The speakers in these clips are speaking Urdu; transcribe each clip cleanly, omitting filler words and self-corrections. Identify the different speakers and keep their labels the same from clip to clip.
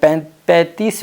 Speaker 1: 35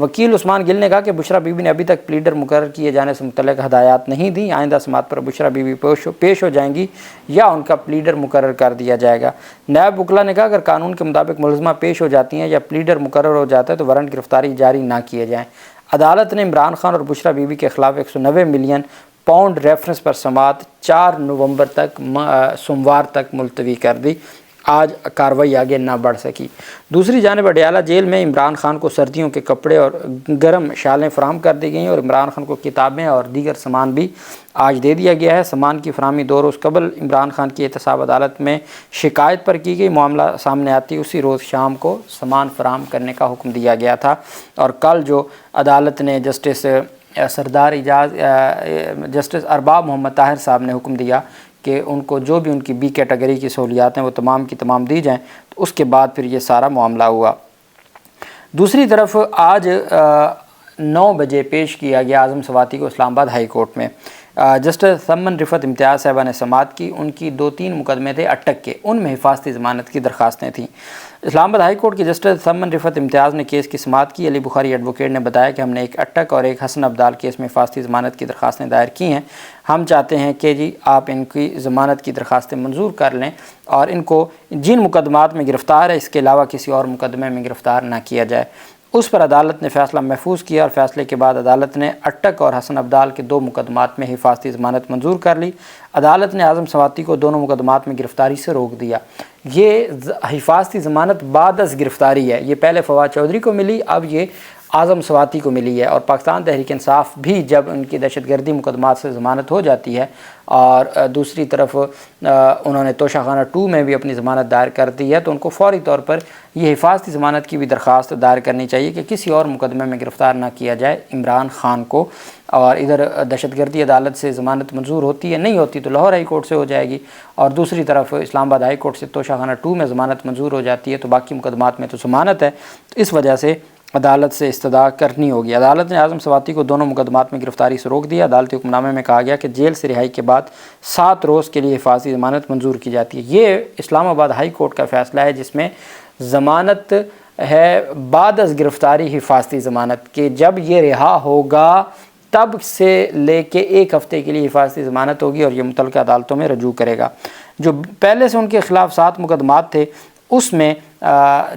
Speaker 1: وکیل عثمان گل نے کہا کہ بشرا بی بی نے ابھی تک پلیڈر مقرر کیے جانے سے متعلق ہدایات نہیں دی، آئندہ سماعت پر بشرا بی بی پیش ہو جائیں گی یا ان کا پلیڈر مقرر کر دیا جائے گا۔ نائب وکلا نے کہا اگر قانون کے مطابق ملزمہ پیش ہو جاتی ہیں یا پلیڈر مقرر ہو جاتا ہے تو وارنٹ گرفتاری جاری نہ کیے جائیں۔ عدالت نے عمران خان اور بشرا بی بی کے خلاف 190 ملین پاؤنڈ ریفرنس پر سماعت 4 نومبر تک سوموار تک ملتوی کر دی۔ آج کارروائی آگے نہ بڑھ سکی۔ دوسری جانب اڈیالہ جیل میں عمران خان کو سردیوں کے کپڑے اور گرم شالیں فراہم کر دی گئیں اور عمران خان کو کتابیں اور دیگر سامان بھی آج دے دیا گیا ہے۔ سامان کی فراہمی 2 روز قبل عمران خان کی احتساب عدالت میں شکایت پر کی گئی، معاملہ سامنے آتی اسی روز شام کو سامان فراہم کرنے کا حکم دیا گیا تھا، اور کل جو عدالت نے جسٹس جسٹس ارباب محمد طاہر صاحب نے حکم دیا کہ ان کو جو بھی ان کی بی کیٹیگری کی سہولیات ہیں وہ تمام کی تمام دی جائیں، تو اس کے بعد پھر یہ سارا معاملہ ہوا۔ دوسری طرف آج 9 بجے پیش کیا گیا اعظم سواتی کو اسلام آباد ہائی کورٹ میں۔ جسٹس ثمن رفعت امتیاز صاحبہ نے سماعت کی۔ ان کی 2-3 مقدمے تھے اٹک کے، ان میں حفاظتی ضمانت کی درخواستیں تھیں۔ اسلام آباد ہائی کورٹ کی جسٹس ثمن رفعت امتیاز نے کیس کی سماعت کی۔ علی بخاری ایڈوکیٹ نے بتایا کہ ہم نے ایک اٹک اور ایک حسن عبدال کیس میں حفاظتی ضمانت کی درخواستیں دائر کی ہیں۔ ہم چاہتے ہیں کہ آپ ان کی ضمانت کی درخواستیں منظور کر لیں اور ان کو جن مقدمات میں گرفتار ہے اس کے علاوہ کسی اور مقدمے میں گرفتار نہ کیا جائے۔ اس پر عدالت نے فیصلہ محفوظ کیا اور فیصلے کے بعد عدالت نے اٹک اور حسن عبدال کے 2 مقدمات میں حفاظتی ضمانت منظور کر لی۔ عدالت نے اعظم سواتی کو دونوں مقدمات میں گرفتاری سے روک دیا۔ یہ حفاظتی ضمانت بعد از گرفتاری ہے، یہ پہلے فواد چودھری کو ملی، اب یہ اعظم سواتی کو ملی ہے، اور پاکستان تحریک انصاف بھی جب ان کی دہشت گردی مقدمات سے ضمانت ہو جاتی ہے اور دوسری طرف انہوں نے توشہ خانہ 2 میں بھی اپنی ضمانت دائر کر دی ہے تو ان کو فوری طور پر یہ حفاظتی ضمانت کی بھی درخواست دائر کرنی چاہیے کہ کسی اور مقدمے میں گرفتار نہ کیا جائے عمران خان کو۔ اور ادھر دہشت گردی عدالت سے ضمانت منظور ہوتی ہے، نہیں ہوتی تو لاہور ہائی کورٹ سے ہو جائے گی، اور دوسری طرف اسلام آباد ہائی کورٹ سے توشہ خانہ 2 میں ضمانت منظور ہو جاتی ہے تو باقی مقدمات میں تو ضمانت ہے، تو اس وجہ سے عدالت سے استدعا کرنی ہوگی۔ عدالت نے اعظم سواتی کو دونوں مقدمات میں گرفتاری سے روک دیا۔ عدالتی حکم نامے میں کہا گیا کہ جیل سے رہائی کے بعد 7 روز کے لیے حفاظتی ضمانت منظور کی جاتی ہے۔ یہ اسلام آباد ہائی کورٹ کا فیصلہ ہے جس میں ضمانت ہے بعد از گرفتاری حفاظتی ضمانت، کہ جب یہ رہا ہوگا تب سے لے کے 1 ہفتے کے لیے حفاظتی ضمانت ہوگی اور یہ متعلقہ عدالتوں میں رجوع کرے گا۔ جو پہلے سے ان کے خلاف 7 مقدمات تھے اس میں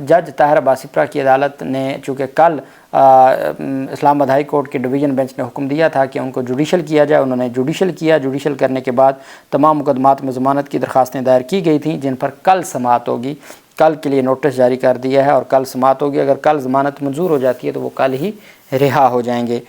Speaker 1: جج طاہر باسپرہ کی عدالت نے چونکہ کل اسلام آباد ہائی کورٹ کے ڈویژن بینچ نے حکم دیا تھا کہ ان کو جوڈیشل کیا جائے، انہوں نے جوڈیشل کیا۔ جوڈیشل کرنے کے بعد تمام مقدمات میں ضمانت کی درخواستیں دائر کی گئی تھیں جن پر کل سماعت ہوگی۔ کل کے لیے نوٹس جاری کر دیا ہے اور کل سماعت ہوگی۔ اگر کل ضمانت منظور ہو جاتی ہے تو وہ کل ہی رہا ہو جائیں گے۔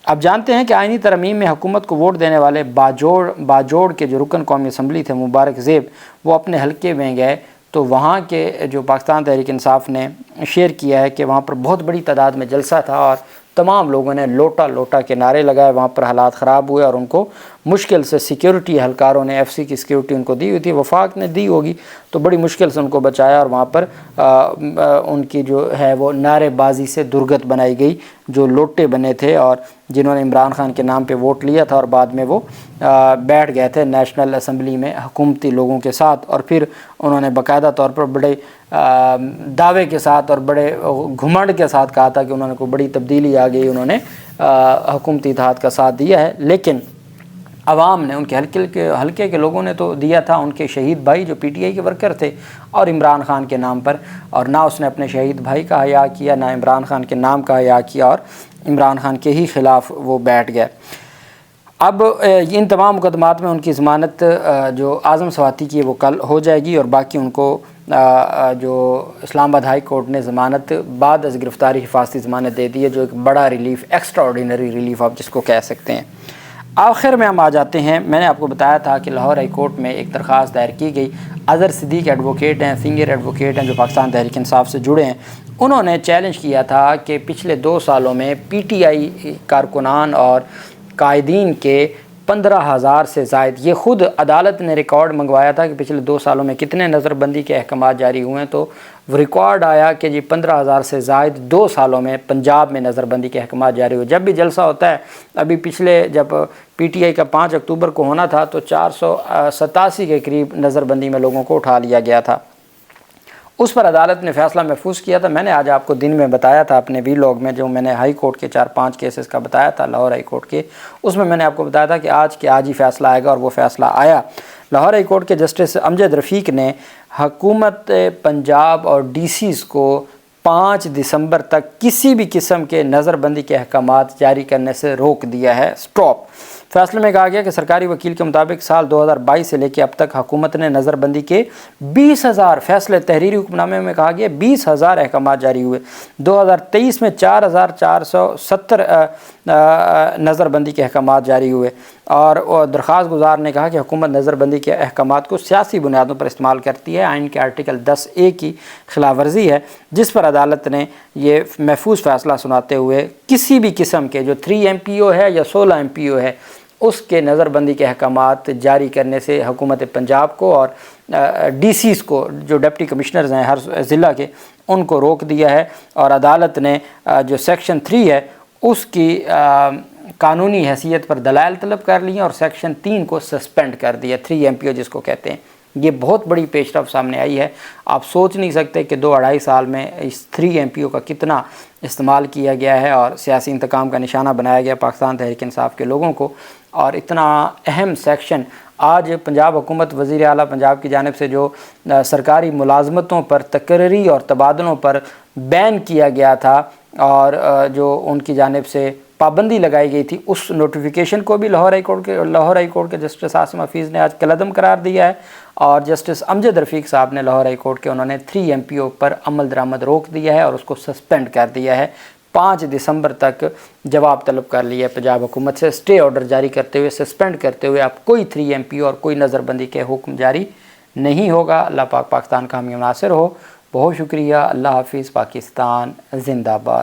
Speaker 1: اب جانتے ہیں کہ آئینی ترمیم میں حکومت کو ووٹ دینے والے باجوڑ کے جو رکن قومی اسمبلی تھے مبارک زیب، وہ اپنے حلقے میں گئے تو وہاں کے جو پاکستان تحریک انصاف نے شیئر کیا ہے کہ وہاں پر بہت بڑی تعداد میں جلسہ تھا اور تمام لوگوں نے لوٹا لوٹا کے نعرے لگائے، وہاں پر حالات خراب ہوئے اور ان کو مشکل سے سیکیورٹی اہلکاروں نے FC کی سیکیورٹی ان کو دی ہوئی تھی، وفاق نے دی ہوگی تو بڑی مشکل سے ان کو بچایا اور وہاں پر ان کی جو ہے وہ نعرے بازی سے درگت بنائی گئی۔ جو لوٹے بنے تھے اور جنہوں نے عمران خان کے نام پہ ووٹ لیا تھا اور بعد میں وہ بیٹھ گئے تھے نیشنل اسمبلی میں حکومتی لوگوں کے ساتھ، اور پھر انہوں نے باقاعدہ طور پر بڑے دعوے کے ساتھ اور بڑے گھمنڈ کے ساتھ کہا تھا کہ انہوں نے کوئی بڑی تبدیلی آ گئی، انہوں نے حکومتی اتحاد کا ساتھ دیا ہے، لیکن عوام نے ان کے حلقے کے لوگوں نے تو دیا تھا ان کے شہید بھائی جو PTI کے ورکر تھے اور عمران خان کے نام پر، اور نہ اس نے اپنے شہید بھائی کا حیا کیا نہ عمران خان کے نام کا حیا کیا اور عمران خان کے ہی خلاف وہ بیٹھ گئے۔ اب ان تمام مقدمات میں ان کی ضمانت جو اعظم سواتی کی ہے وہ کل ہو جائے گی، اور باقی ان کو جو اسلام آباد ہائی کورٹ نے ضمانت بعد از گرفتاری حفاظتی ضمانت دے دی ہے، جو ایک بڑا ریلیف، ایکسٹرا آرڈینری ریلیف آپ جس کو کہہ سکتے ہیں۔ آخر میں ہم آ جاتے ہیں، میں نے آپ کو بتایا تھا کہ لاہور ہائی کورٹ میں ایک درخواست دائر کی گئی۔ اظہر صدیق ایڈوکیٹ ہیں، سینئر ایڈوکیٹ ہیں جو پاکستان تحریک انصاف سے جڑے ہیں، انہوں نے چیلنج کیا تھا کہ پچھلے 2 سالوں میں PTI کارکنان اور قائدین کے 15,000 سے زائد، یہ خود عدالت نے ریکارڈ منگوایا تھا کہ پچھلے 2 سالوں میں کتنے نظر بندی کے احکامات جاری ہوئے ہیں، تو ریکارڈ آیا کہ 15,000 سے زائد 2 سالوں میں پنجاب میں نظر بندی کے احکامات جاری ہوئے۔ جب بھی جلسہ ہوتا ہے، ابھی پچھلے جب PTI کا 5 اکتوبر کو ہونا تھا تو 487 کے قریب نظر بندی میں لوگوں کو اٹھا لیا گیا تھا۔ اس پر عدالت نے فیصلہ محفوظ کیا تھا۔ میں نے آج آپ کو دن میں بتایا تھا اپنے ویلاگ میں، جو میں نے ہائی کورٹ کے 4-5 کیسز کا بتایا تھا لاہور ہائی کورٹ کے، اس میں نے آپ کو بتایا تھا کہ آج ہی فیصلہ آئے گا، اور وہ فیصلہ آیا۔ لاہور ہائی کورٹ کے جسٹس امجد رفیق نے حکومت پنجاب اور ڈی سیز کو 5 دسمبر تک کسی بھی قسم کے نظر بندی کے احکامات جاری کرنے سے روک دیا ہے۔ سٹاپ۔ فیصلے میں کہا گیا کہ سرکاری وکیل کے مطابق سال 2022 سے لے کے اب تک حکومت نے نظر بندی کے 20,000 فیصلے، تحریری حکم نامے میں کہا گیا 20,000 احکامات جاری ہوئے۔ 2023 میں 4,470 نظر بندی کے احکامات جاری ہوئے، اور درخواست گزار نے کہا کہ حکومت نظر بندی کے احکامات کو سیاسی بنیادوں پر استعمال کرتی ہے، آئین کے آرٹیکل 10A کی خلاف ورزی ہے، جس پر عدالت نے یہ محفوظ فیصلہ سناتے ہوئے کسی بھی قسم کے جو 3 MPO ہے یا 16 MPO ہے اس کے نظر بندی کے احکامات جاری کرنے سے حکومت پنجاب کو اور ڈی سیز کو، جو ڈپٹی کمشنرز ہیں ہر ضلع کے، ان کو روک دیا ہے۔ اور عدالت نے جو سیکشن 3 ہے اس کی قانونی حیثیت پر دلائل طلب کر لی ہیں، اور سیکشن 3 کو سسپینڈ کر دیا، 3 MPO جس کو کہتے ہیں۔ یہ بہت بڑی پیش رفت سامنے آئی ہے۔ آپ سوچ نہیں سکتے کہ 2-2.5 سال میں اس 3 MPO کا کتنا استعمال کیا گیا ہے اور سیاسی انتقام کا نشانہ بنایا گیا پاکستان تحریک انصاف کے لوگوں کو۔ اور اتنا اہم سیکشن آج پنجاب حکومت، وزیر اعلیٰ پنجاب کی جانب سے جو سرکاری ملازمتوں پر تقرری اور تبادلوں پر بین کیا گیا تھا، اور جو ان کی جانب سے پابندی لگائی گئی تھی، اس نوٹیفیکیشن کو بھی لاہور ہائی کورٹ کے جسٹس عاصم حفیظ نے آج کالعدم قرار دیا ہے، اور جسٹس امجد رفیق صاحب نے لاہور ہائی کورٹ کے، انہوں نے 3 MPO پر عمل درآمد روک دیا ہے اور اس کو سسپینڈ کر دیا ہے۔ 5 دسمبر تک جواب طلب کر لیا ہے پنجاب حکومت سے، اسٹے آرڈر جاری کرتے ہوئے، سسپینڈ کرتے ہوئے اب کوئی 3 MPO اور کوئی نظر بندی کے حکم جاری نہیں ہوگا۔ اللہ پاک پاکستان کا حامی و ناصر ہو۔ بہت شکریہ۔ اللہ حافظ۔ پاکستان زندہ باد۔